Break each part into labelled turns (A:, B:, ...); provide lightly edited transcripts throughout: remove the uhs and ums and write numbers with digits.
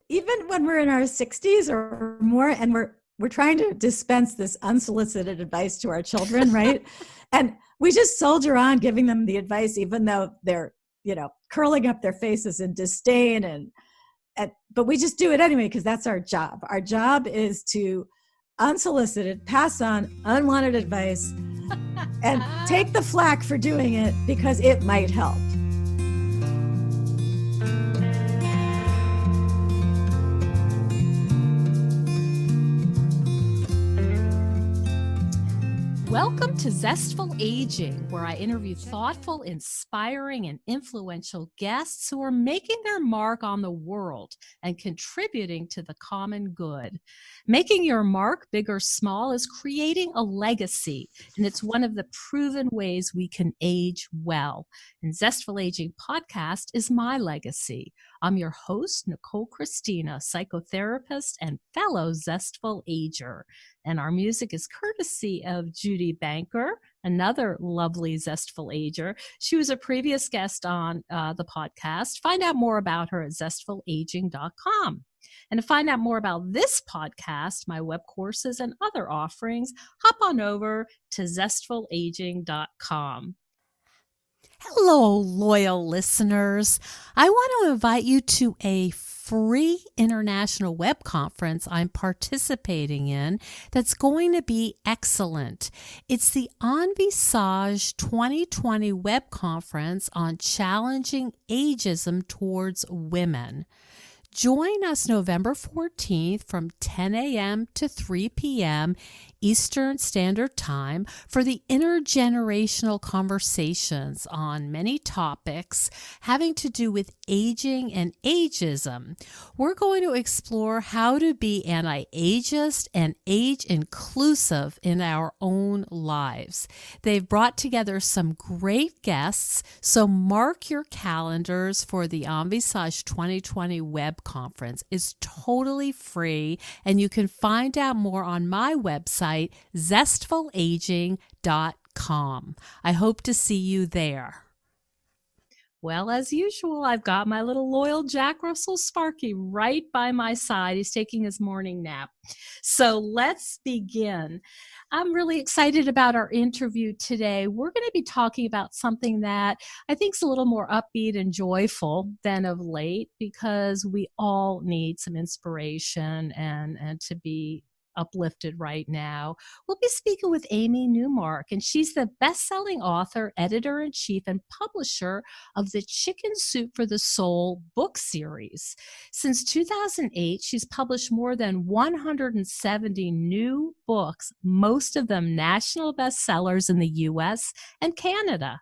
A: even when we're in our 60s or more, and we're trying to dispense this unsolicited advice to our children, right? And we just soldier on giving them the advice, even though they're, curling up their faces in disdain but we just do it anyway because that's our job. Our job is to unsolicited pass on unwanted advice and take the flack for doing it because it might help.
B: Welcome to Zestful Aging, where I interview thoughtful, inspiring, and influential guests who are making their mark on the world and contributing to the common good. Making your mark, big or small, is creating a legacy, and it's one of the proven ways we can age well. And Zestful Aging podcast is my legacy. I'm your host, Nicole Christina, psychotherapist and fellow Zestful Ager. And our music is courtesy of Judy Banker, another lovely Zestful Ager. She was a previous guest on the podcast. Find out more about her at zestfulaging.com. And to find out more about this podcast, my web courses, and other offerings, hop on over to zestfulaging.com. Hello, loyal listeners. I want to invite you to a free international web conference I'm participating in that's going to be excellent. It's the Envisage 2020 web conference on challenging ageism towards women. Join us November 14th from 10 a.m. to 3 p.m. Eastern Standard Time for the intergenerational conversations on many topics having to do with aging and ageism. We're going to explore how to be anti-ageist and age-inclusive in our own lives. They've brought together some great guests, so mark your calendars for the Envisage 2020 web conference. It's totally free, and you can find out more on my website, zestfulaging.com. I hope to see you there. Well, as usual, I've got my little loyal Jack Russell Sparky right by my side. He's taking his morning nap. So let's begin. I'm really excited about our interview today. We're going to be talking about something that I think is a little more upbeat and joyful than of late, because we all need some inspiration and to be uplifted right now. We'll be speaking with Amy Newmark, and she's the best-selling author, editor-in-chief, and publisher of the Chicken Soup for the Soul book series. Since 2008, she's published more than 170 new books, most of them national bestsellers in the U.S. and Canada.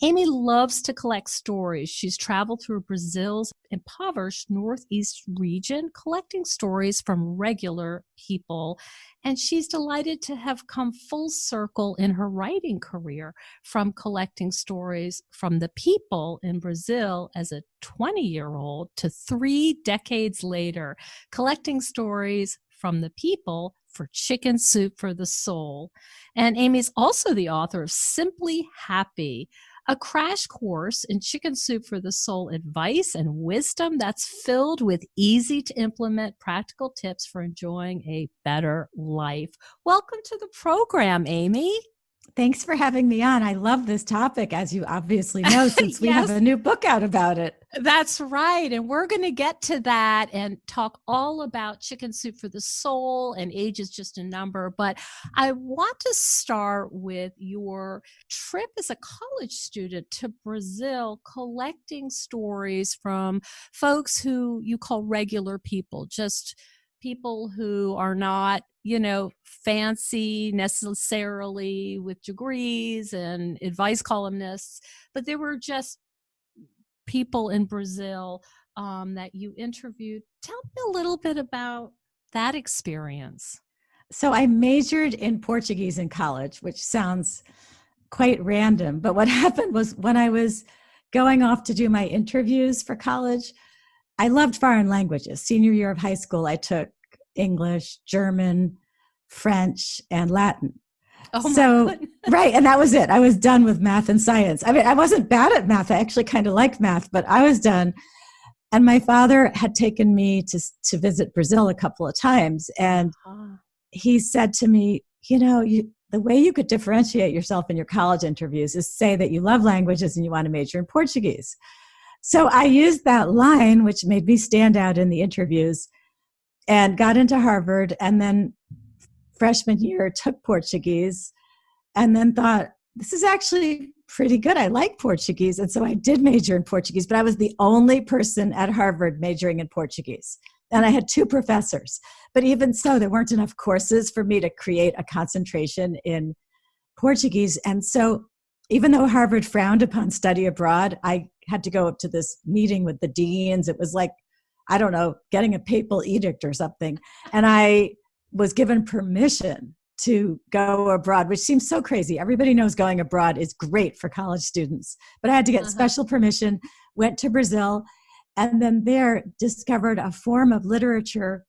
B: Amy loves to collect stories. She's traveled through Brazil's impoverished Northeast region, collecting stories from regular people. And she's delighted to have come full circle in her writing career, from collecting stories from the people in Brazil as a 20-year-old to 3 decades later, collecting stories from the people for Chicken Soup for the Soul. And Amy's also the author of Simply Happy, a crash course in Chicken Soup for the Soul advice and wisdom that's filled with easy to implement practical tips for enjoying a better life. Welcome to the program, Amy.
A: Thanks for having me on. I love this topic, as you obviously know, since we have a new book out about it.
B: That's right. And we're going to get to that and talk all about Chicken Soup for the Soul and Age is Just a Number. But I want to start with your trip as a college student to Brazil, collecting stories from folks who you call regular people, just people who are not, fancy necessarily with degrees and advice columnists, but they were just people in Brazil that you interviewed. Tell me a little bit about that experience.
A: So I majored in Portuguese in college, which sounds quite random. But what happened was, when I was going off to do my interviews for college, I loved foreign languages. Senior year of high school, I took English, German, French, and Latin. Right. And that was it. I was done with math and science. I mean, I wasn't bad at math. I actually kind of liked math, but I was done. And my father had taken me to visit Brazil a couple of times. And he said to me, the way you could differentiate yourself in your college interviews is say that you love languages and you want to major in Portuguese. So I used that line, which made me stand out in the interviews, and got into Harvard. And then freshman year took Portuguese, and then thought, this is actually pretty good. I like Portuguese. And so I did major in Portuguese, but I was the only person at Harvard majoring in Portuguese. And I had 2 professors. But even so, there weren't enough courses for me to create a concentration in Portuguese. And so even though Harvard frowned upon study abroad, I had to go up to this meeting with the deans. It was like, I don't know, getting a papal edict or something. And I was given permission to go abroad, which seems so crazy. Everybody knows going abroad is great for college students. But I had to get special permission, went to Brazil, and then there discovered a form of literature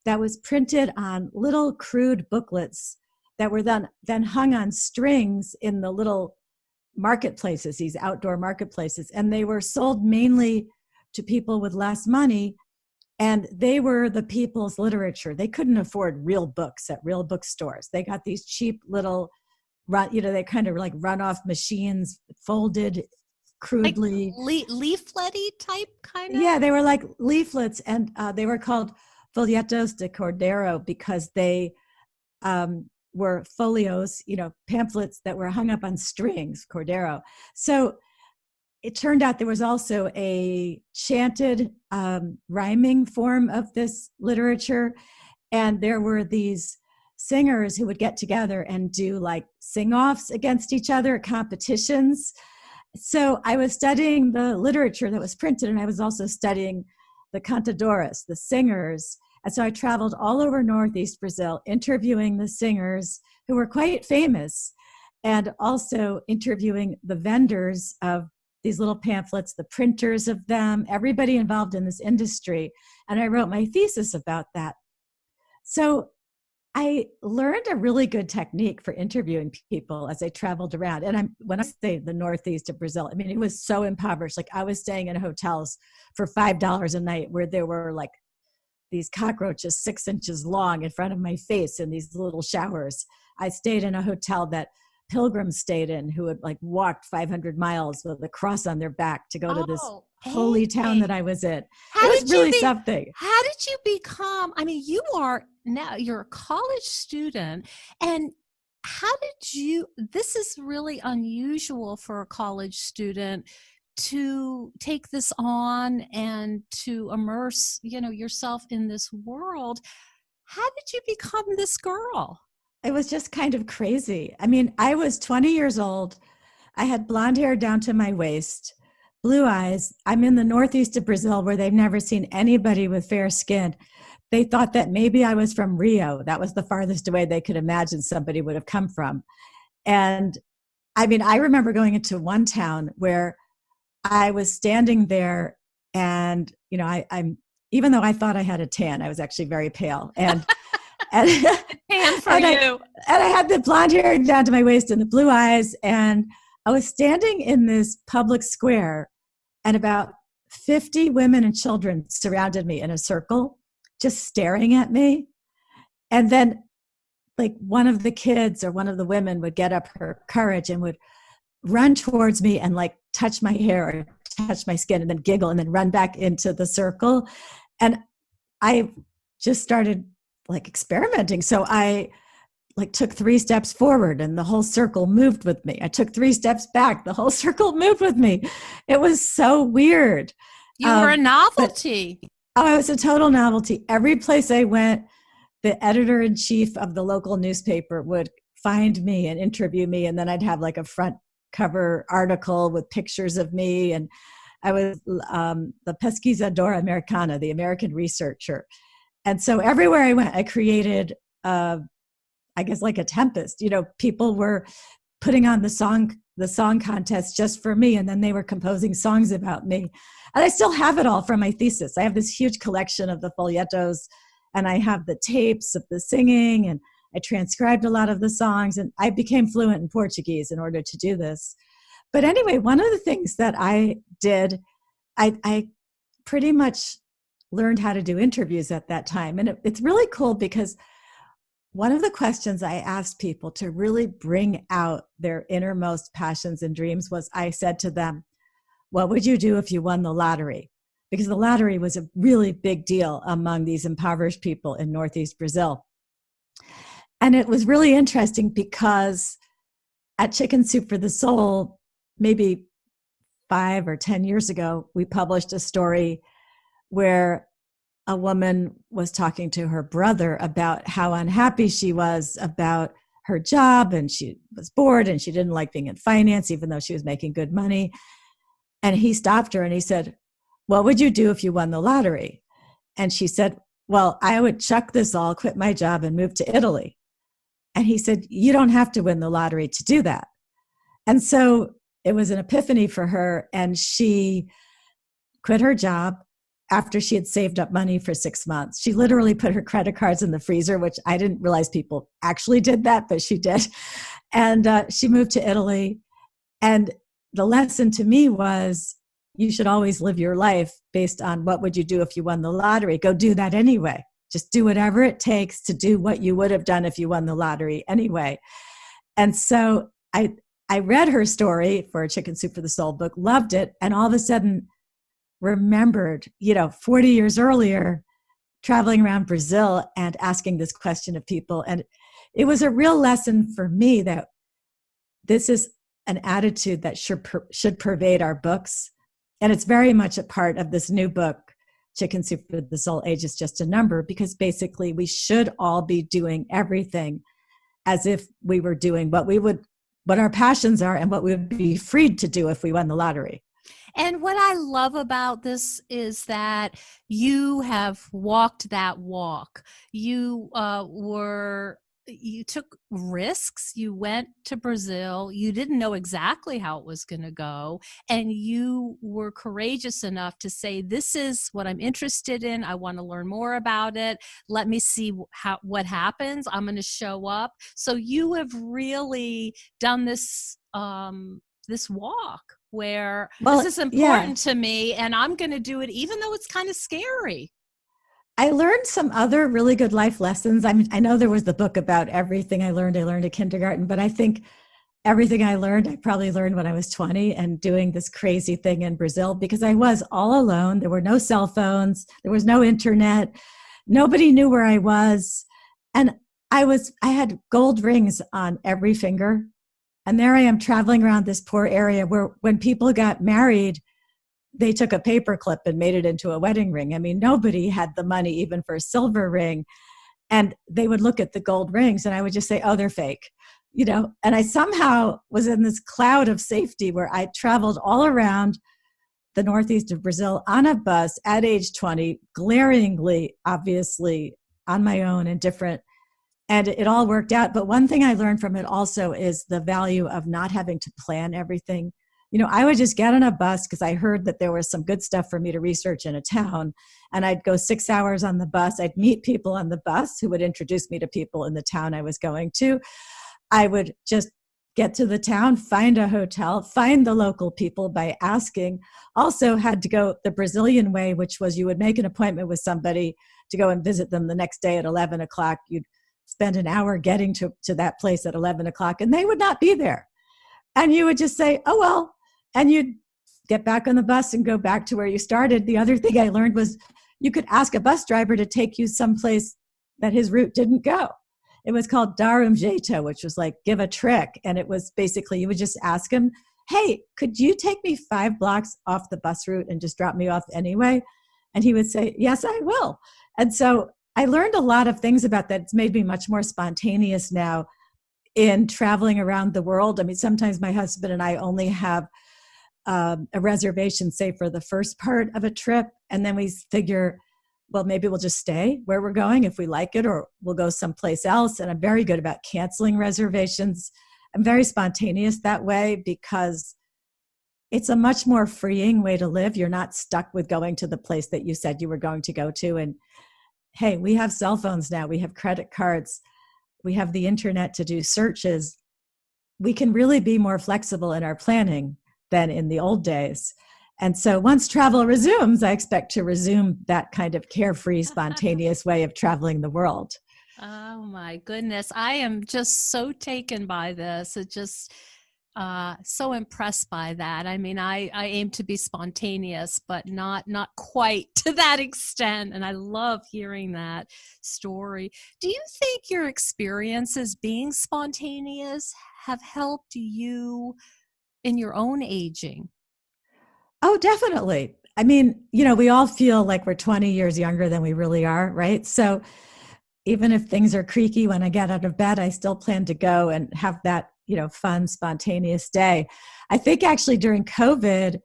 A: that was printed on little crude booklets that were then hung on strings in the little marketplaces, these outdoor marketplaces. And they were sold mainly to people with less money. And they were the people's literature. They couldn't afford real books at real bookstores. They got these cheap little, they kind of like run-off machines, folded crudely.
B: Like leaflety type kind of?
A: Yeah, they were like leaflets, and they were called folhetos de cordero because they were folios, pamphlets that were hung up on strings, cordero. So it turned out there was also a chanted rhyming form of this literature. And there were these singers who would get together and do like sing-offs against each other at competitions. So I was studying the literature that was printed, and I was also studying the cantadores, the singers. And so I traveled all over Northeast Brazil, interviewing the singers who were quite famous, and also interviewing the vendors of these little pamphlets, the printers of them, everybody involved in this industry. And I wrote my thesis about that. So I learned a really good technique for interviewing people as I traveled around. And when I say the Northeast of Brazil, I mean, it was so impoverished. Like I was staying in hotels for $5 a night where there were like these cockroaches 6 inches long in front of my face in these little showers. I stayed in a hotel that pilgrims stayed in who had like walked 500 miles with a cross on their back to go to this holy town that I was in. It was really something.
B: How did you become, you're a college student, and this is really unusual for a college student to take this on and to immerse, yourself in this world. How did you become this girl?
A: It was just kind of crazy. I mean, I was 20 years old. I had blonde hair down to my waist, blue eyes. I'm in the Northeast of Brazil where they've never seen anybody with fair skin. They thought that maybe I was from Rio. That was the farthest away they could imagine somebody would have come from. And I mean, I remember going into one town where I was standing there and, I'm even though I thought I had a tan, I was actually very pale. And
B: And you.
A: I had the blonde hair down to my waist and the blue eyes. And I was standing in this public square, and about 50 women and children surrounded me in a circle, just staring at me. And then like one of the kids or one of the women would get up her courage and would run towards me and like touch my hair or touch my skin and then giggle and then run back into the circle. And I just started like experimenting. So I like took 3 steps forward and the whole circle moved with me. I took 3 steps back. The whole circle moved with me. It was so weird.
B: You were a novelty.
A: I was a total novelty. Every place I went, the editor-in-chief of the local newspaper would find me and interview me. And then I'd have like a front cover article with pictures of me. And I was the pesquisadora americana, the American researcher. And so everywhere I went, I created, I guess, like a tempest. People were putting on the song contest just for me, and then they were composing songs about me. And I still have it all from my thesis. I have this huge collection of the folhetos, and I have the tapes of the singing, and I transcribed a lot of the songs, and I became fluent in Portuguese in order to do this. But anyway, one of the things that I did, I pretty much learned how to do interviews at that time. And it's really cool because one of the questions I asked people to really bring out their innermost passions and dreams was, I said to them, what would you do if you won the lottery? Because the lottery was a really big deal among these impoverished people in Northeast Brazil. And it was really interesting because at Chicken Soup for the Soul, maybe 5 or 10 years ago, we published a story where a woman was talking to her brother about how unhappy she was about her job, and she was bored and she didn't like being in finance, even though she was making good money. And he stopped her and he said, what would you do if you won the lottery? And she said, well, I would chuck this all, quit my job, and move to Italy. And he said, you don't have to win the lottery to do that. And so it was an epiphany for her. And she quit her job after she had saved up money for 6 months. She literally put her credit cards in the freezer, which I didn't realize people actually did that, but she did. And she moved to Italy. And the lesson to me was, you should always live your life based on what would you do if you won the lottery. Go do that anyway. Just do whatever it takes to do what you would have done if you won the lottery anyway. And so I read her story for a Chicken Soup for the Soul book, loved it, and all of a sudden remembered, 40 years earlier, traveling around Brazil and asking this question of people. And it was a real lesson for me that this is an attitude that should pervade our books. And it's very much a part of this new book, Chicken Soup for the Soul, Age is Just a Number, because basically we should all be doing everything as if we were doing what our passions are and what we would be freed to do if we won the lottery.
B: And what I love about this is that you have walked that walk. You took risks. You went to Brazil. You didn't know exactly how it was going to go. And you were courageous enough to say, this is what I'm interested in. I want to learn more about it. Let me see what happens. I'm going to show up. So you have really done this, this walk where this is important to me, and I'm going to do it even though it's kind of scary.
A: I learned some other really good life lessons. I mean, I know there was the book about everything I learned at kindergarten, but I think everything I probably learned when I was 20 and doing this crazy thing in Brazil, because I was all alone. There were no cell phones. There was no internet. Nobody knew where I was. And I had gold rings on every finger. And there I am traveling around this poor area where when people got married, they took a paper clip and made it into a wedding ring. I mean, nobody had the money even for a silver ring. And they would look at the gold rings and I would just say, oh, they're fake, And I somehow was in this cloud of safety where I traveled all around the northeast of Brazil on a bus at age 20, glaringly, obviously, on my own and different. And it all worked out. But one thing I learned from it also is the value of not having to plan everything. I would just get on a bus because I heard that there was some good stuff for me to research in a town. And I'd go 6 hours on the bus. I'd meet people on the bus who would introduce me to people in the town I was going to. I would just get to the town, find a hotel, find the local people by asking. Also had to go the Brazilian way, which was you would make an appointment with somebody to go and visit them the next day at 11 o'clock. You'd spend an hour getting to that place at 11 o'clock, and they would not be there. And you would just say, oh, well, and you'd get back on the bus and go back to where you started. The other thing I learned was you could ask a bus driver to take you someplace that his route didn't go. It was called dar jeito, which was like give a trick. And it was basically you would just ask him, hey, could you take me 5 blocks off the bus route and just drop me off anyway? And he would say, yes, I will. And so I learned a lot of things about that. It's made me much more spontaneous now in traveling around the world. I mean, sometimes my husband and I only have a reservation, say, for the first part of a trip. And then we figure, well, maybe we'll just stay where we're going if we like it, or we'll go someplace else. And I'm very good about canceling reservations. I'm very spontaneous that way because it's a much more freeing way to live. You're not stuck with going to the place that you said you were going to go to. And hey, we have cell phones now. We have credit cards. We have the internet to do searches. We can really be more flexible in our planning than in the old days. And so once travel resumes, I expect to resume that kind of carefree, spontaneous way of traveling the world.
B: Oh my goodness. I am just so taken by this. It just so impressed by that. I mean, I aim to be spontaneous, but not quite to that extent. And I love hearing that story. Do you think your experiences being spontaneous have helped you in your own aging?
A: Oh, definitely. I mean, we all feel like we're 20 years younger than we really are, right? So even if things are creaky when I get out of bed, I still plan to go and have that, fun, spontaneous day. I think actually during COVID,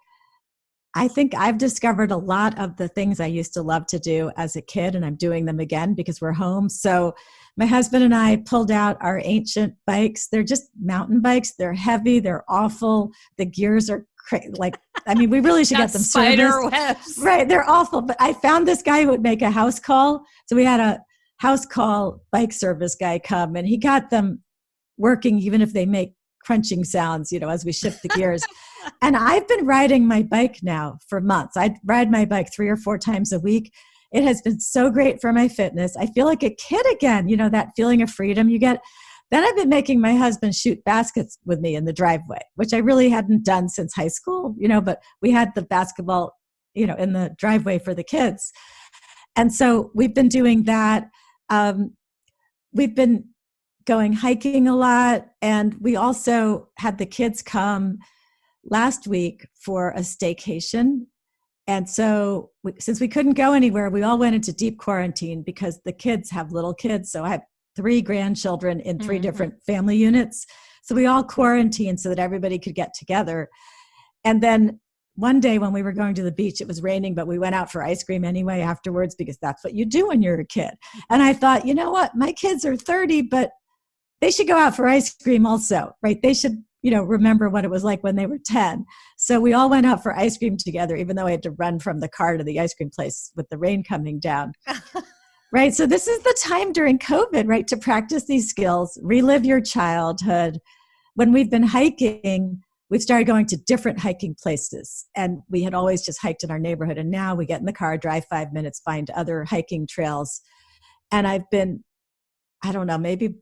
A: I think I've discovered a lot of the things I used to love to do as a kid, and I'm doing them again because we're home. So my husband and I pulled out our ancient bikes. They're just mountain bikes. They're heavy. They're awful. The gears are we really should get them
B: spider
A: serviced.
B: webs.
A: Right. They're awful. But I found this guy who would make a house call. So we had a house call bike service guy come, and he got them working even if they make crunching sounds, as we shift the gears. And I've been riding my bike now for months. I ride my bike 3 or 4 times a week. It has been so great for my fitness. I feel like a kid again, that feeling of freedom you get. Then I've been making my husband shoot baskets with me in the driveway, which I really hadn't done since high school, but we had the basketball, in the driveway for the kids. And so we've been doing that. We've been going hiking a lot. And we also had the kids come last week for a staycation. And so since we couldn't go anywhere, we all went into deep quarantine because the kids have little kids. So I have 3 grandchildren in 3 different family units. So we all quarantined so that everybody could get together. And then one day when we were going to the beach, it was raining, but we went out for ice cream anyway afterwards because that's what you do when you're a kid. And I thought, you know what? My kids are 30, but they should go out for ice cream also, right? They should, remember what it was like when they were 10. So we all went out for ice cream together, even though I had to run from the car to the ice cream place with the rain coming down. Right. So this is the time during COVID, right, to practice these skills, relive your childhood. When we've been hiking, we've started going to different hiking places. And we had always just hiked in our neighborhood. And now we get in the car, drive 5 minutes, find other hiking trails. And I've been, I don't know, maybe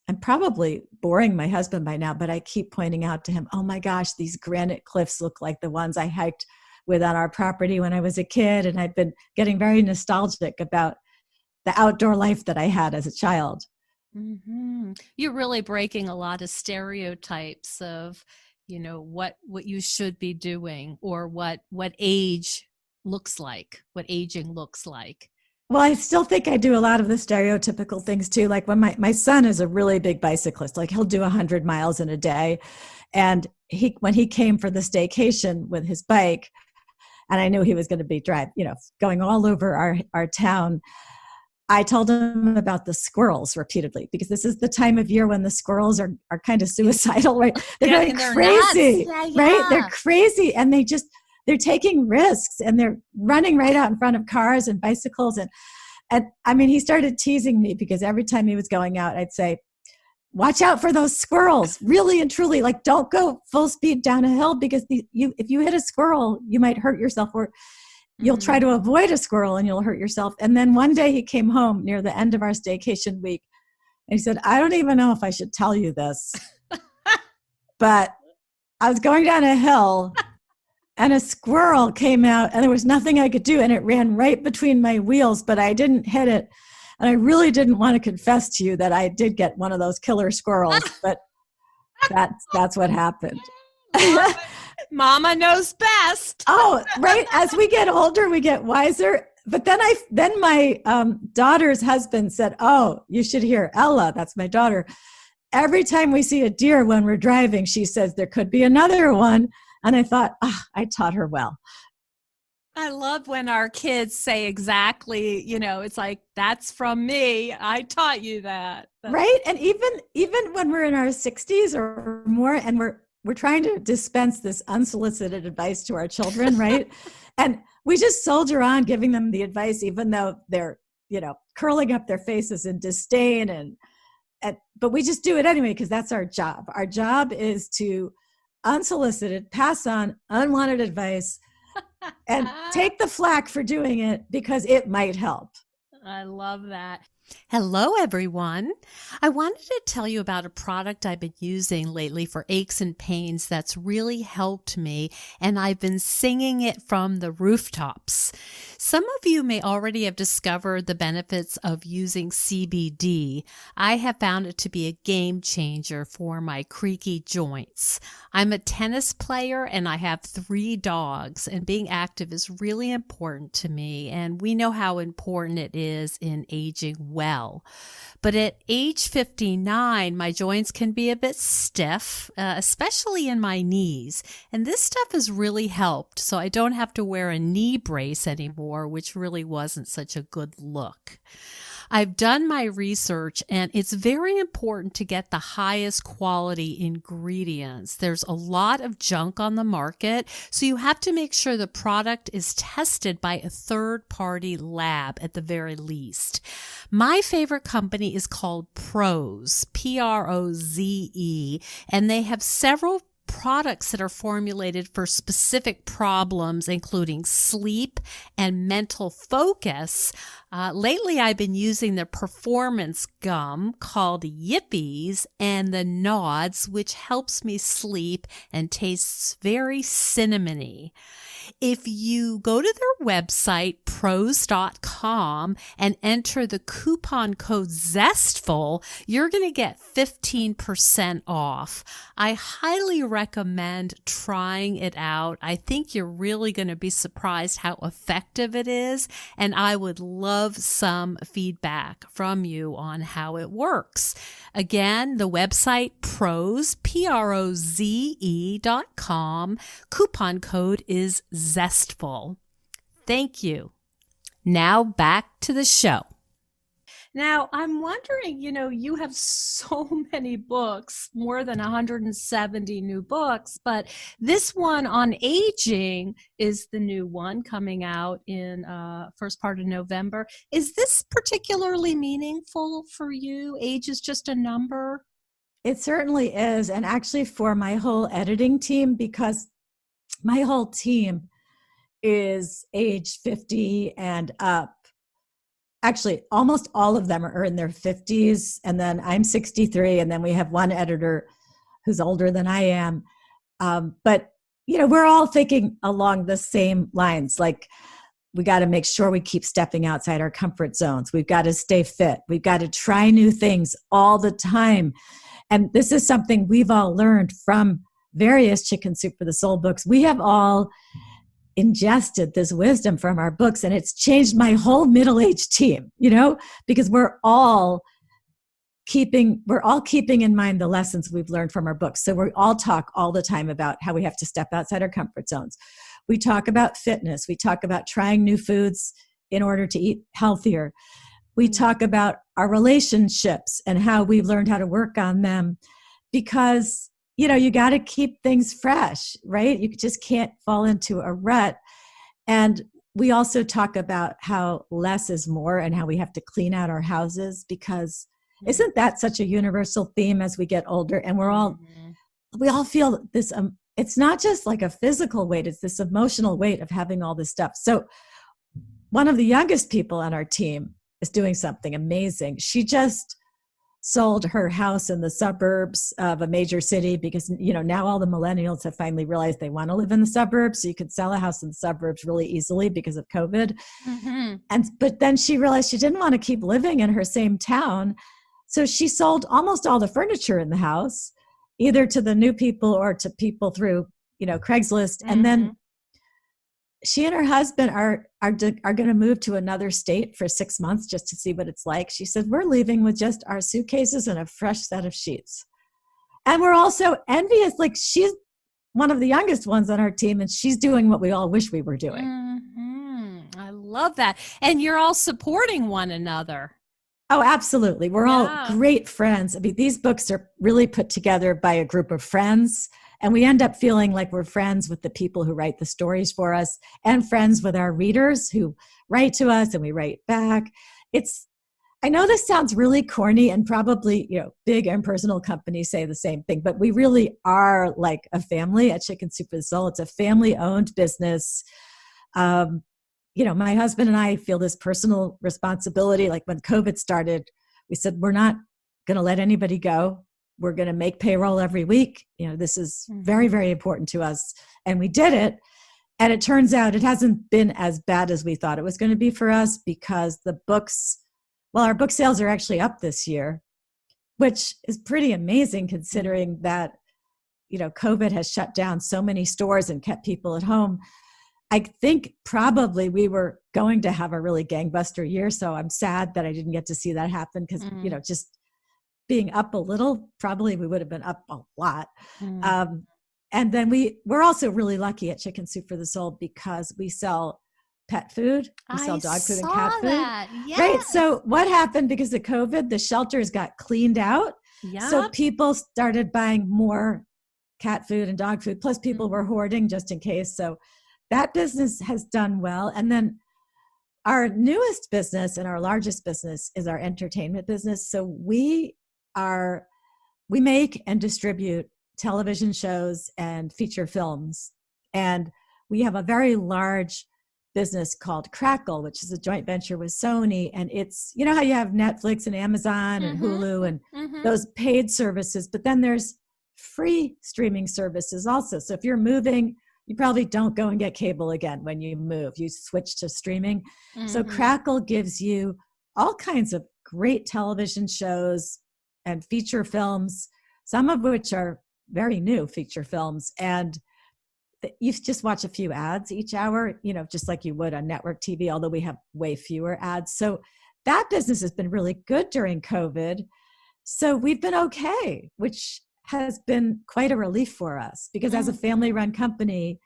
A: I'm probably boring my husband by now, but I keep pointing out to him, oh my gosh, these granite cliffs look like the ones I hiked with on our property when I was a kid. And I've been getting very nostalgic about the outdoor life that I had as a child.
B: Mm-hmm. You're really breaking a lot of stereotypes of, what you should be doing or what age looks like, what aging looks like.
A: Well, I still think I do a lot of the stereotypical things too. Like when my son is a really big bicyclist, like he'll do 100 miles in a day. And when he came for the staycation with his bike, and I knew he was going to be going all over our town, I told him about the squirrels repeatedly because this is the time of year when the squirrels are kind of suicidal, right? They're going crazy, right? They're crazy. And they're taking risks and they're running right out in front of cars and bicycles. And I mean, he started teasing me because every time he was going out, I'd say, watch out for those squirrels, really and truly, like don't go full speed down a hill because if you hit a squirrel, you might hurt yourself, or you'll try to avoid a squirrel and you'll hurt yourself. And then one day he came home near the end of our staycation week and he said, I don't even know if I should tell you this, but I was going down a hill and a squirrel came out and there was nothing I could do. And it ran right between my wheels, but I didn't hit it. And I really didn't want to confess to you that I did get one of those killer squirrels, but that's what happened.
B: Mama knows best.
A: Oh, right. As we get older, we get wiser. But then my daughter's husband said, oh, you should hear Ella. That's my daughter. Every time we see a deer when we're driving, she says there could be another one. And I thought, I taught her well.
B: I love when our kids say exactly, it's like, that's from me. I taught you that.
A: Right. And even when we're in our 60s or more, and we're trying to dispense this unsolicited advice to our children, right? And we just soldier on giving them the advice, even though they're, curling up their faces in disdain. But we just do it anyway, because that's our job. Our job is to unsolicited, pass on unwanted advice and take the flack for doing it because it might help.
B: I love that. Hello, everyone. I wanted to tell you about a product I've been using lately for aches and pains that's really helped me, and I've been singing it from the rooftops. Some of you may already have discovered the benefits of using CBD. I have found it to be a game changer for my creaky joints. I'm a tennis player and I have 3 dogs, and being active is really important to me, and we know how important it is in aging well. But at age 59, my joints can be a bit stiff, especially in my knees. And this stuff has really helped, so I don't have to wear a knee brace anymore, which really wasn't such a good look. I've done my research, and it's very important to get the highest quality ingredients. There's a lot of junk on the market, so you have to make sure the product is tested by a third-party lab at the very least. My favorite company is called Prose, Proze, and they have several products that are formulated for specific problems, including sleep and mental focus. Lately, I've been using the performance gum called Yippies and the Nods, which helps me sleep and tastes very cinnamony. If you go to their website, prose.com, and enter the coupon code ZESTFUL, you're going to get 15% off. I highly recommend trying it out. I think you're really going to be surprised how effective it is, and I would love some feedback from you on how it works. Again, the website Prose, Proze.com. Coupon code is ZESTFUL. Thank you. Now back to the show. Now, I'm wondering, you have so many books, more than 170 new books, but this one on aging is the new one coming out in first part of November. Is this particularly meaningful for you? Age is just a number?
A: It certainly is. And actually for my whole editing team, because my whole team is age 50 and up. Actually, almost all of them are in their 50s. And then I'm 63. And then we have one editor who's older than I am. But, we're all thinking along the same lines. Like, we got to make sure we keep stepping outside our comfort zones. We've got to stay fit. We've got to try new things all the time. And this is something we've all learned from various Chicken Soup for the Soul books. We have all ingested this wisdom from our books, and it's changed my whole middle-aged team, because we're all keeping in mind the lessons we've learned from our books. So we all talk all the time about how we have to step outside our comfort zones. We talk about fitness. We talk about trying new foods in order to eat healthier. We talk about our relationships and how we've learned how to work on them, because you got to keep things fresh, right? You just can't fall into a rut. And we also talk about how less is more and how we have to clean out our houses, because isn't that such a universal theme as we get older? And we all feel this, it's not just like a physical weight, it's this emotional weight of having all this stuff. So one of the youngest people on our team is doing something amazing. She just sold her house in the suburbs of a major city because, now all the millennials have finally realized they want to live in the suburbs. So you could sell a house in the suburbs really easily because of COVID. Mm-hmm. But then she realized she didn't want to keep living in her same town. So she sold almost all the furniture in the house, either to the new people or to people through, Craigslist. Mm-hmm. And then she and her husband are going to move to another state for 6 months just to see what it's like. She said, we're leaving with just our suitcases and a fresh set of sheets. And we're also envious. Like, she's one of the youngest ones on our team, and she's doing what we all wish we were doing.
B: Mm-hmm. I love that. And you're all supporting one another.
A: Oh, absolutely. We're all great friends. I mean, these books are really put together by a group of friends. And we end up feeling like we're friends with the people who write the stories for us, and friends with our readers who write to us and we write back. I know this sounds really corny, and probably, big impersonal companies say the same thing, but we really are like a family at Chicken Soup for the Soul. It's a family-owned business. My husband and I feel this personal responsibility. Like when COVID started, we said, we're not going to let anybody go. We're going to make payroll every week. This is very, very important to us. And we did it. And it turns out it hasn't been as bad as we thought it was going to be for us, because our book sales are actually up this year, which is pretty amazing considering that, COVID has shut down so many stores and kept people at home. I think probably we were going to have a really gangbuster year. So I'm sad that I didn't get to see that happen, because, just being up a little, probably we would have been up a lot. And then we're also really lucky at Chicken Soup for the Soul because we sell pet food. We sell dog food and cat food.
B: Yes.
A: Right. So what happened because of COVID, the shelters got cleaned out.
B: Yep.
A: So people started buying more cat food and dog food. Plus people were hoarding just in case. So that business has done well. And then our newest business and our largest business is our entertainment business. So we make and distribute television shows and feature films. And we have a very large business called Crackle, which is a joint venture with Sony. And it's, how you have Netflix and Amazon and Hulu and those paid services, but then there's free streaming services also. So if you're moving, you probably don't go and get cable again when you move. You switch to streaming. So Crackle gives you all kinds of great television shows and feature films, some of which are very new feature films. And you just watch a few ads each hour, just like you would on network TV, although we have way fewer ads. So that business has been really good during COVID. So we've been okay, which has been quite a relief for us, because as a family-run company,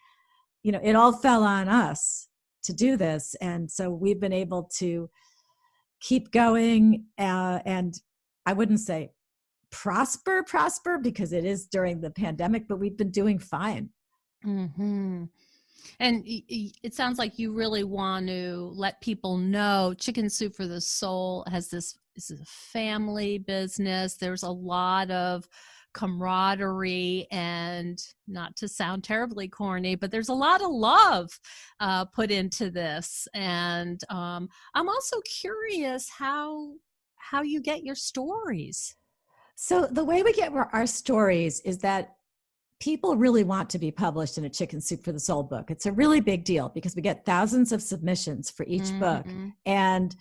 A: it all fell on us to do this. And so we've been able to keep going, and I wouldn't say prosper because it is during the pandemic, but we've been doing fine.
B: And it sounds like you really want to let people know Chicken Soup for the Soul is a family business. There's a lot of camaraderie, and not to sound terribly corny, but there's a lot of love put into this. And I'm also curious how you get your stories.
A: So the way we get our stories is that people really want to be published in a Chicken Soup for the Soul book. It's a really big deal because we get thousands of submissions for each book, and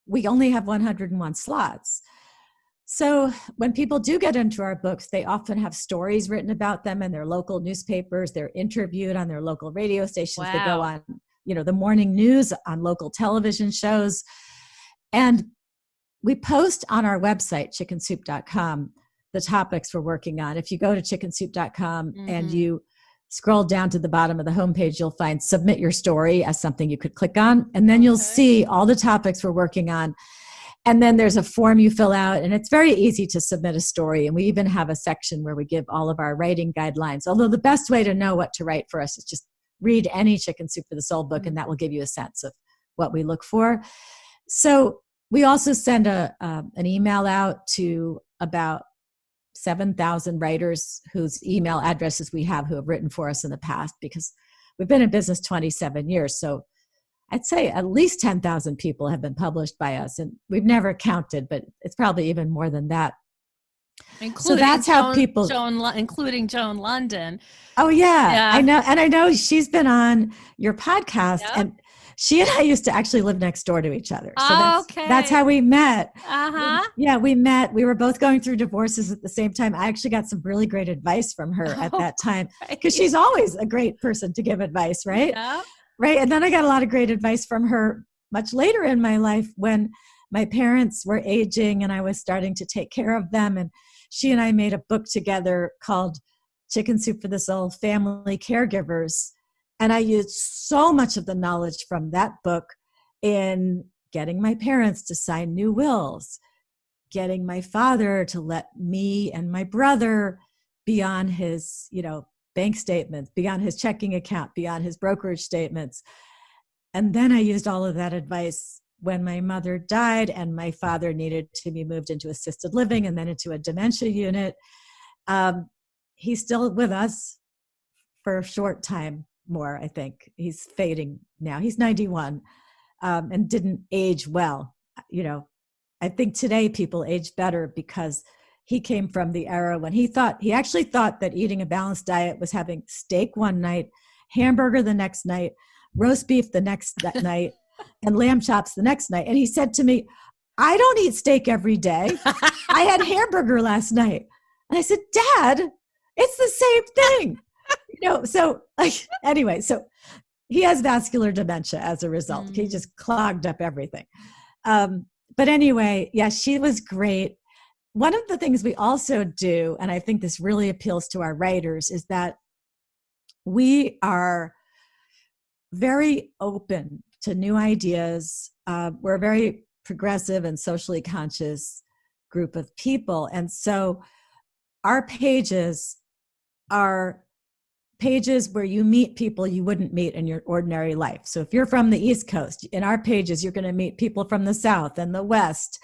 A: we only have 101 slots. So when people do get into our books, they often have stories written about them in their local newspapers. They're interviewed on their local radio stations. Wow. They go on, the morning news, on local television shows. And we post on our website, chickensoup.com, the topics we're working on. If you go to chickensoup.com and you scroll down to the bottom of the homepage, you'll find submit your story as something you could click on. And then you'll see all the topics we're working on. And then there's a form you fill out, and it's very easy to submit a story. And we even have a section where we give all of our writing guidelines. Although the best way to know what to write for us is just read any Chicken Soup for the Soul book, and that will give you a sense of what we look for. So we also send an email out to about 7,000 writers whose email addresses we have who have written for us in the past, because we've been in business 27 years. So I'd say at least 10,000 people have been published by us, and we've never counted, but it's probably even more than that.
B: Including so that's how people, including Joan London.
A: Oh yeah, I know, and I know she's been on your podcast, and she and I used to actually live next door to each other. So that's how we met. We met. We were both going through divorces at the same time. I actually got some really great advice from her at that time, because she's always a great person to give advice, right? Yeah. Right. And then I got a lot of great advice from her much later in my life when my parents were aging and I was starting to take care of them. And she and I made a book together called Chicken Soup for the Soul, Family Caregivers. And I used so much of the knowledge from that book in getting my parents to sign new wills, getting my father to let me and my brother be on his, bank statements, beyond his checking account, beyond his brokerage statements. And then I used all of that advice when my mother died and my father needed to be moved into assisted living and then into a dementia unit. He's still with us for a short time, more, I think. He's fading now. He's 91, and didn't age well. You know, I think today people age better because he came from the era when he actually thought that eating a balanced diet was having steak one night, hamburger the next night, roast beef the next night, and lamb chops the next night. And he said to me, I don't eat steak every day. I had hamburger last night. And I said, Dad, it's the same thing. You know, so like, anyway, so he has vascular dementia as a result. He just clogged up everything. But anyway, yeah, she was great. One of the things we also do, and I think this really appeals to our writers, is that we are very open to new ideas. We're a very progressive and socially conscious group of people. And so our pages are pages where you meet people you wouldn't meet in your ordinary life. So if you're from the East Coast, in our pages, you're going to meet people from the South and the West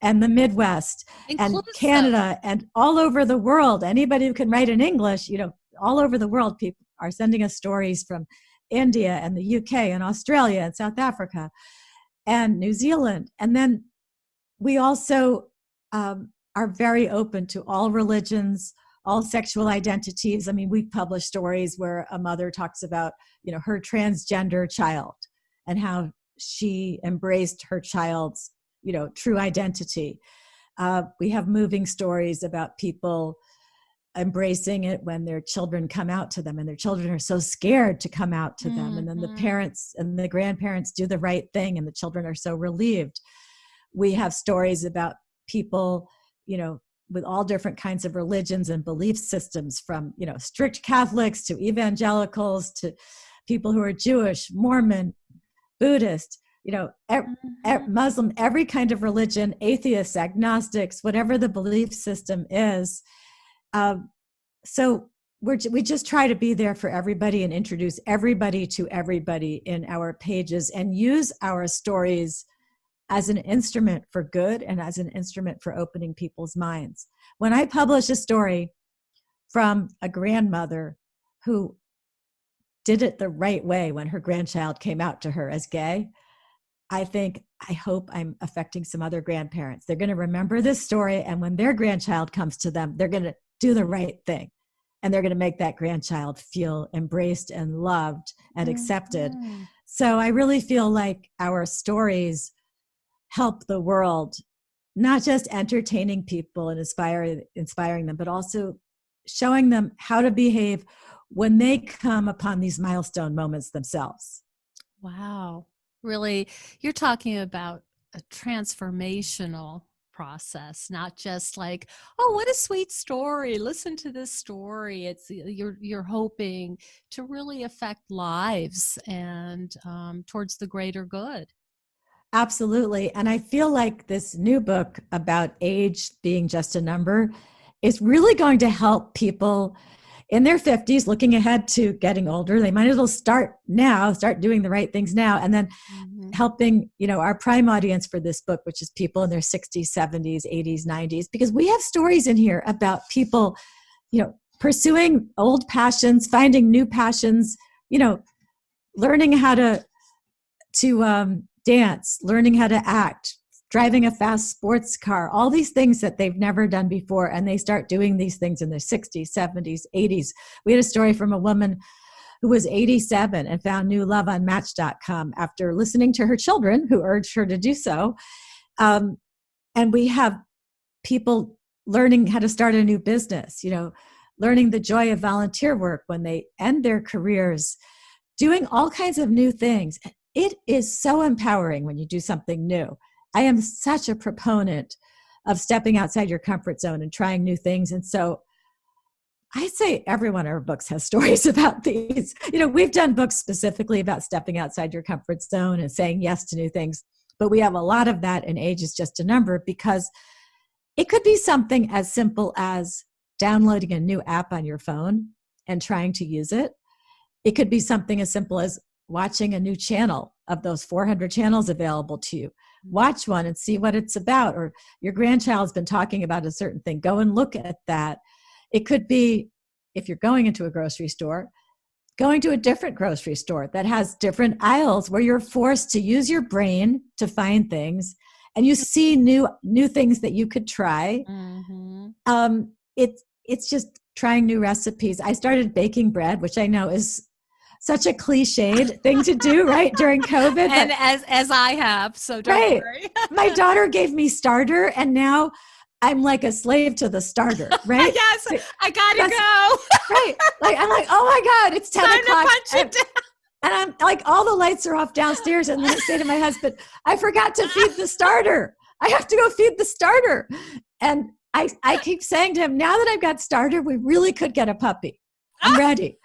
A: and the Midwest and Canada and all over the world. Anybody who can write in English, you know, all over the world, people are sending us stories from India and the UK and Australia and South Africa and New Zealand. And then we also are very open to all religions, all sexual identities. I mean, we've published stories where a mother talks about, you know, her transgender child and how she embraced her child's, you know, true identity. We have moving stories about people embracing it when their children come out to them and their children are so scared to come out to them. And then the parents and the grandparents do the right thing and the children are so relieved. We have stories about people, you know, with all different kinds of religions and belief systems, from, you know, strict Catholics to evangelicals to people who are Jewish, Mormon, Buddhist, you know, Muslim, every kind of religion, atheists, agnostics, whatever the belief system is. So we just try to be there for everybody and introduce everybody to everybody in our pages and use our stories as an instrument for good and as an instrument for opening people's minds. When I publish a story from a grandmother who did it the right way when her grandchild came out to her as gay, I hope I'm affecting some other grandparents. They're going to remember this story, and when their grandchild comes to them, they're going to do the right thing. And they're going to make that grandchild feel embraced and loved and accepted. So I really feel like our stories help the world, not just entertaining people and inspiring them, but also showing them how to behave when they come upon these milestone moments themselves.
B: Wow. Really, you're talking about a transformational process, not just like, oh, what a sweet story, listen to this story. It's you're hoping to really affect lives and towards the greater good.
A: Absolutely. And I feel like this new book about age being just a number is really going to help people in their 50s looking ahead to getting older. They might as well start now, start doing the right things now, and then helping, you know, our prime audience for this book, which is people in their 60s, 70s, 80s, 90s, because we have stories in here about people, you know, pursuing old passions, finding new passions, you know, learning how to dance, learning how to act, driving a fast sports car, all these things that they've never done before. And they start doing these things in their 60s, 70s, 80s. We had a story from a woman who was 87 and found new love on Match.com after listening to her children who urged her to do so. And we have people learning how to start a new business, you know, learning the joy of volunteer work when they end their careers, doing all kinds of new things. It is so empowering when you do something new. I am such a proponent of stepping outside your comfort zone and trying new things. And so I'd say every one of our books has stories about these. You know, we've done books specifically about stepping outside your comfort zone and saying yes to new things, but we have a lot of that in Age is Just a Number, because it could be something as simple as downloading a new app on your phone and trying to use it. It could be something as simple as watching a new channel of those 400 channels available to you. Watch one and see what it's about. Or your grandchild's been talking about a certain thing. Go and look at that. It could be, if you're going into a grocery store, going to a different grocery store that has different aisles where you're forced to use your brain to find things, and you see new things that you could try. It's just trying new recipes. I started baking bread, which I know is such a cliched thing to do, right, during COVID.
B: And as I have, so don't worry.
A: My daughter gave me starter, and now I'm like a slave to the starter, right?
B: Yes, I gotta go.
A: Right. Like I'm like, oh my God, it's 10
B: Time
A: o'clock.
B: To punch it down.
A: And I'm like, all the lights are off downstairs. And then I say to my husband, I forgot to feed the starter. I have to go feed the starter. And I keep saying to him, now that I've got starter, we really could get a puppy. I'm ready.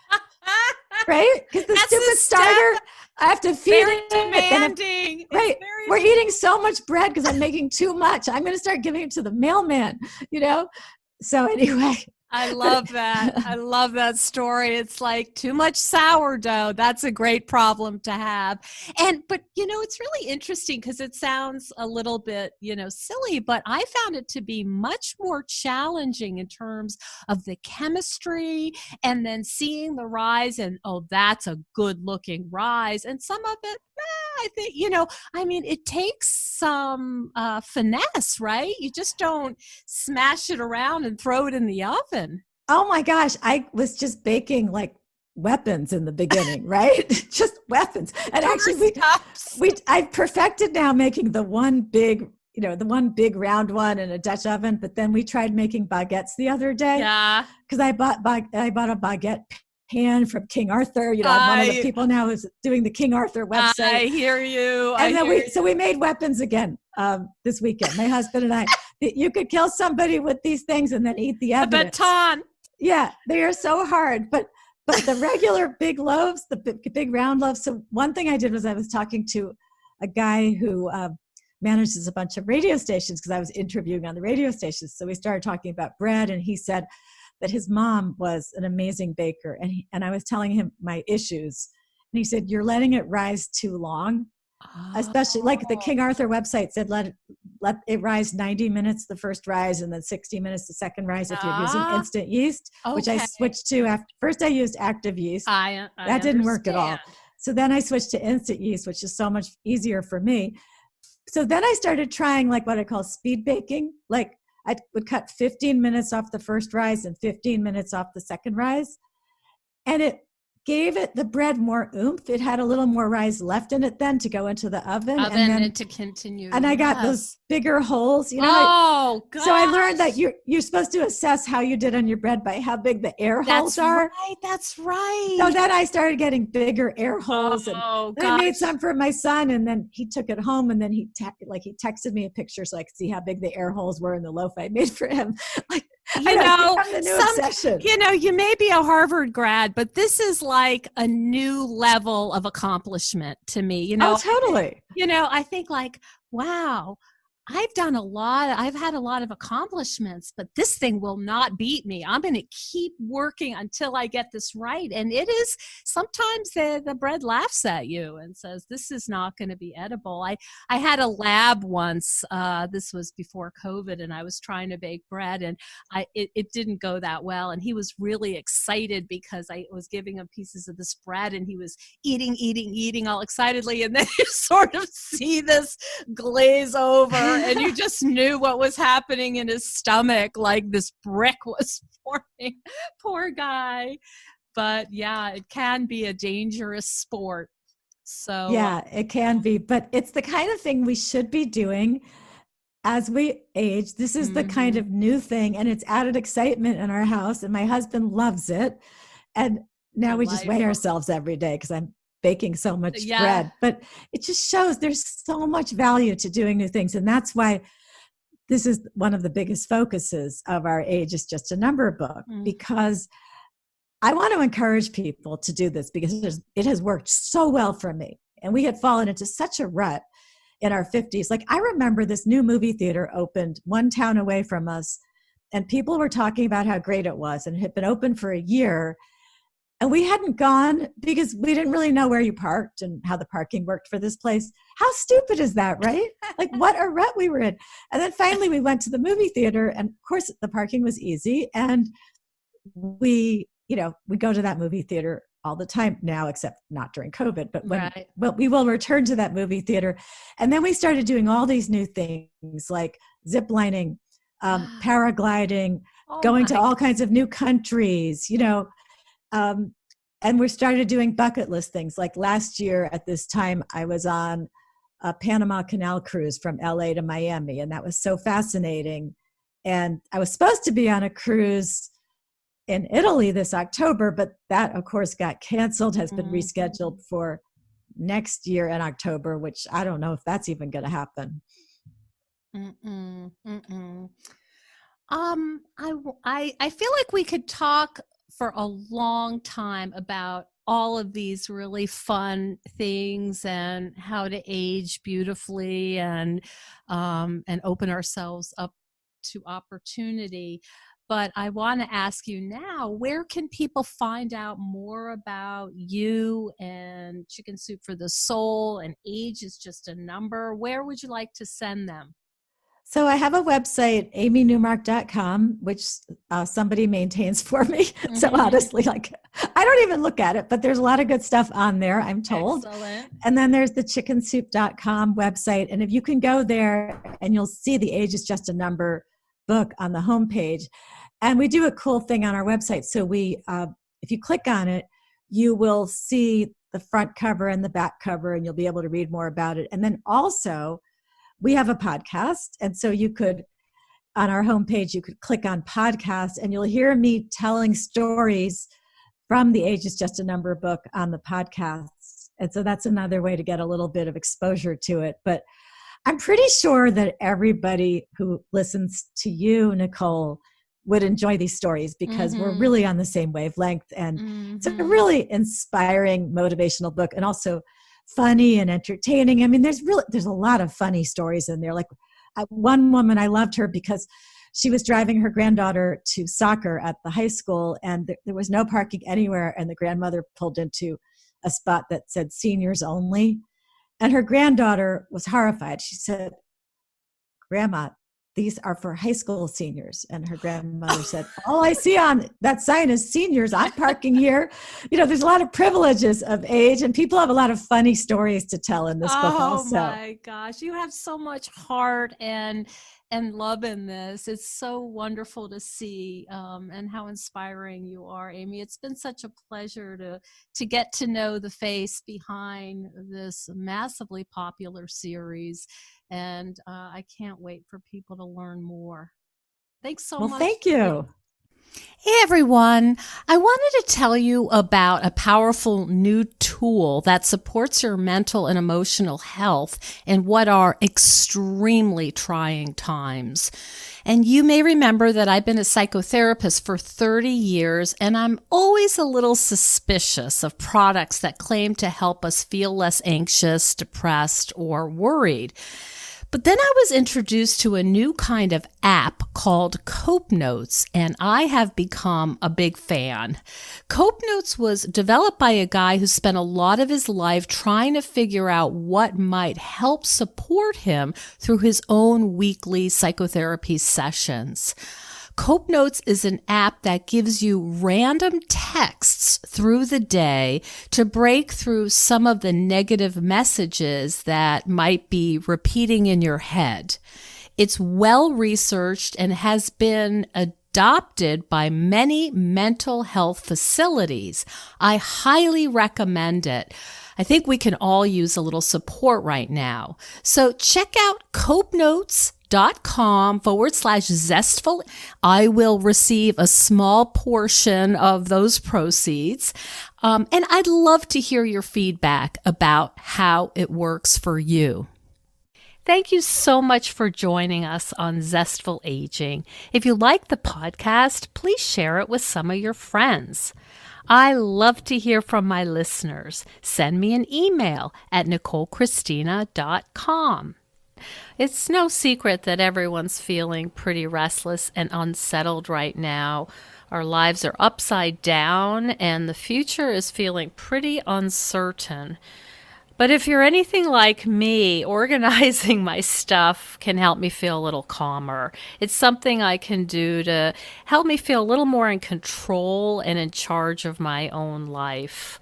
A: Right? Because the stupid starter, I have to feed it.
B: Demanding.
A: Right. We're eating so much bread because I'm making too much. I'm going to start giving it to the mailman, So anyway.
B: I love that. I love that story. It's like too much sourdough. That's a great problem to have. But it's really interesting because it sounds a little bit, silly, but I found it to be much more challenging in terms of the chemistry and then seeing the rise and, oh, that's a good looking rise. And some of it, I think, it takes some finesse, right? You just don't smash it around and throw it in the oven.
A: Oh my gosh. I was just baking like weapons in the beginning, right? Just weapons. And actually I've perfected now making the one big round one in a Dutch oven, but then we tried making baguettes the other day.
B: Yeah.
A: Because I bought a baguette pan from King Arthur. I'm one of the people now who's doing the King Arthur website.
B: I hear you.
A: So we made weapons again this weekend. My husband and I. You could kill somebody with these things and then eat the evidence.
B: A baton.
A: Yeah, they are so hard. But the regular big loaves, the big round loaves. So one thing I did was I was talking to a guy who manages a bunch of radio stations because I was interviewing on the radio stations. So we started talking about bread, and he said that his mom was an amazing baker. And I was telling him my issues. And he said, you're letting it rise too long. Especially like the King Arthur website said, let it rise 90 minutes, the first rise, and then 60 minutes, the second rise if you're using instant yeast, which I switched to after. First I used active yeast. That didn't work at all. So then I switched to instant yeast, which is so much easier for me. So then I started trying like what I call speed baking. Like I would cut 15 minutes off the first rise and 15 minutes off the second rise. And it gave it the bread more oomph. It had a little more rise left in it then to go into the oven. And then
B: to continue.
A: And I got those bigger holes.
B: God.
A: So I learned that you're supposed to assess how you did on your bread by how big the air holes are.
B: That's right.
A: So then I started getting bigger air holes. And I made some for my son, and then he took it home, and then he texted me a picture so I could see how big the air holes were in the loaf I made for him. Obsession.
B: You may be a Harvard grad, but this is like a new level of accomplishment to me.
A: Oh, totally.
B: I think like, wow, I've had a lot of accomplishments, but this thing will not beat me. I'm going to keep working until I get this right. And it is sometimes the bread laughs at you and says, this is not going to be edible. I had a lab once, this was before COVID, and I was trying to bake bread, and it didn't go that well. And he was really excited because I was giving him pieces of this bread, and he was eating all excitedly. And then you sort of see this glaze over. And you just knew what was happening in his stomach, like this brick was forming. Poor guy. But yeah, it can be a dangerous sport. So
A: yeah, it can be. But it's the kind of thing we should be doing as we age. This is the kind of new thing, and it's added excitement in our house, and my husband loves it. And now we just weigh ourselves every day because I'm baking so much bread, but it just shows there's so much value to doing new things. And that's why this is one of the biggest focuses of our Age is Just a Number book, because I want to encourage people to do this because it has worked so well for me. And we had fallen into such a rut in our 50s. Like I remember this new movie theater opened one town away from us, and people were talking about how great it was, and it had been open for a year. And we hadn't gone because we didn't really know where you parked and how the parking worked for this place. How stupid is that, right? Like what a rut we were in. And then finally we went to the movie theater, and of course the parking was easy. And we go to that movie theater all the time now, except not during COVID,
B: Right.
A: but we will return to that movie theater. And then we started doing all these new things like zip lining, paragliding,
B: Oh
A: going to
B: my.
A: all kinds of new countries, um, and we started doing bucket list things. Like last year at this time, I was on a Panama Canal cruise from LA to Miami, and that was so fascinating. And I was supposed to be on a cruise in Italy this October, but that, of course, got canceled, has been rescheduled for next year in October, which I don't know if that's even going to happen.
B: I feel like we could talk for a long time about all of these really fun things and how to age beautifully and open ourselves up to opportunity. But I want to ask you now, where can people find out more about you and Chicken Soup for the Soul and Age is Just a Number? Where would you like to send them?
A: So I have a website, amynewmark.com, which somebody maintains for me. So honestly, like I don't even look at it, but there's a lot of good stuff on there, I'm told.
B: Excellent.
A: And then there's the chickensoup.com website. And if you can go there and you'll see the Age is Just a Number book on the homepage. And we do a cool thing on our website. So if you click on it, you will see the front cover and the back cover, and you'll be able to read more about it. And then also, we have a podcast. And so you could, on our homepage, you could click on podcast and you'll hear me telling stories from the Age is Just a Number book on the podcast. And so that's another way to get a little bit of exposure to it. But I'm pretty sure that everybody who listens to you, Nicole, would enjoy these stories because we're really on the same wavelength. And it's a really inspiring, motivational book, and also funny and entertaining. I mean, there's a lot of funny stories in there. Like one woman, I loved her because she was driving her granddaughter to soccer at the high school, and there was no parking anywhere. And the grandmother pulled into a spot that said seniors only. And her granddaughter was horrified. She said, "Grandma, these are for high school seniors." And her grandmother said, "All I see on that sign is seniors. I'm parking here." There's a lot of privileges of age, and people have a lot of funny stories to tell in this book also.
B: Oh my gosh, you have so much heart and love in this. It's so wonderful to see, and how inspiring you are, Amy. It's been such a pleasure to get to know the face behind this massively popular series. And I can't wait for people to learn more. Thanks so much.
A: Well, thank you.
B: Hey everyone, I wanted to tell you about a powerful new tool that supports your mental and emotional health in what are extremely trying times. And you may remember that I've been a psychotherapist for 30 years, and I'm always a little suspicious of products that claim to help us feel less anxious, depressed, or worried. But then I was introduced to a new kind of app called Cope Notes, and I have become a big fan. Cope Notes was developed by a guy who spent a lot of his life trying to figure out what might help support him through his own weekly psychotherapy sessions. Cope Notes is an app that gives you random texts through the day to break through some of the negative messages that might be repeating in your head. It's well researched and has been adopted by many mental health facilities. I highly recommend it. I think we can all use a little support right now. So check out copenotes.com/zestful. I will receive a small portion of those proceeds. And I'd love to hear your feedback about how it works for you. Thank you so much for joining us on Zestful Aging. If you like the podcast, please share it with some of your friends. I love to hear from my listeners. Send me an email at NicoleChristina.com. It's no secret that everyone's feeling pretty restless and unsettled right now. Our lives are upside down and the future is feeling pretty uncertain. But if you're anything like me, organizing my stuff can help me feel a little calmer. It's something I can do to help me feel a little more in control and in charge of my own life.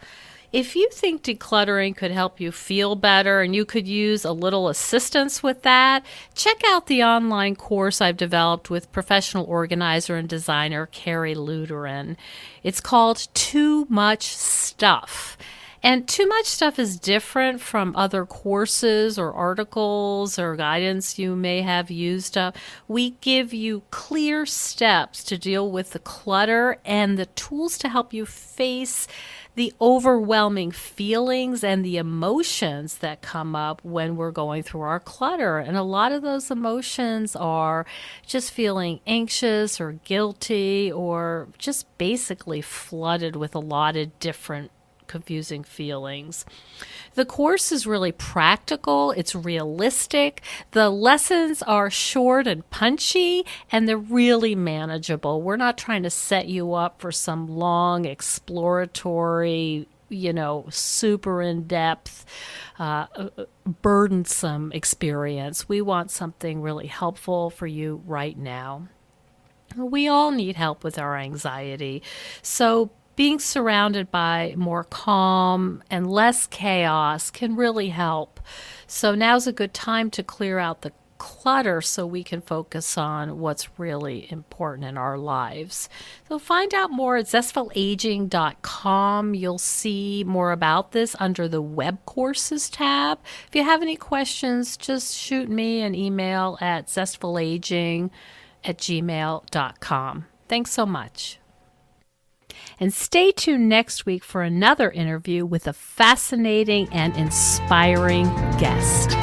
B: If you think decluttering could help you feel better and you could use a little assistance with that, check out the online course I've developed with professional organizer and designer Carrie Luderin. It's called Too Much Stuff. And Too Much Stuff is different from other courses or articles or guidance you may have used up. We give you clear steps to deal with the clutter and the tools to help you face the overwhelming feelings and the emotions that come up when we're going through our clutter. And a lot of those emotions are just feeling anxious or guilty or just basically flooded with a lot of different confusing feelings. The course is really practical, it's realistic, the lessons are short and punchy, and they're really manageable. We're not trying to set you up for some long exploratory, super in-depth, burdensome experience. We want something really helpful for you right now. We all need help with our anxiety, so being surrounded by more calm and less chaos can really help. So now's a good time to clear out the clutter so we can focus on what's really important in our lives. So find out more at zestfulaging.com. You'll see more about this under the web courses tab. If you have any questions, just shoot me an email at zestfulaging@gmail.com. Thanks so much. And stay tuned next week for another interview with a fascinating and inspiring guest.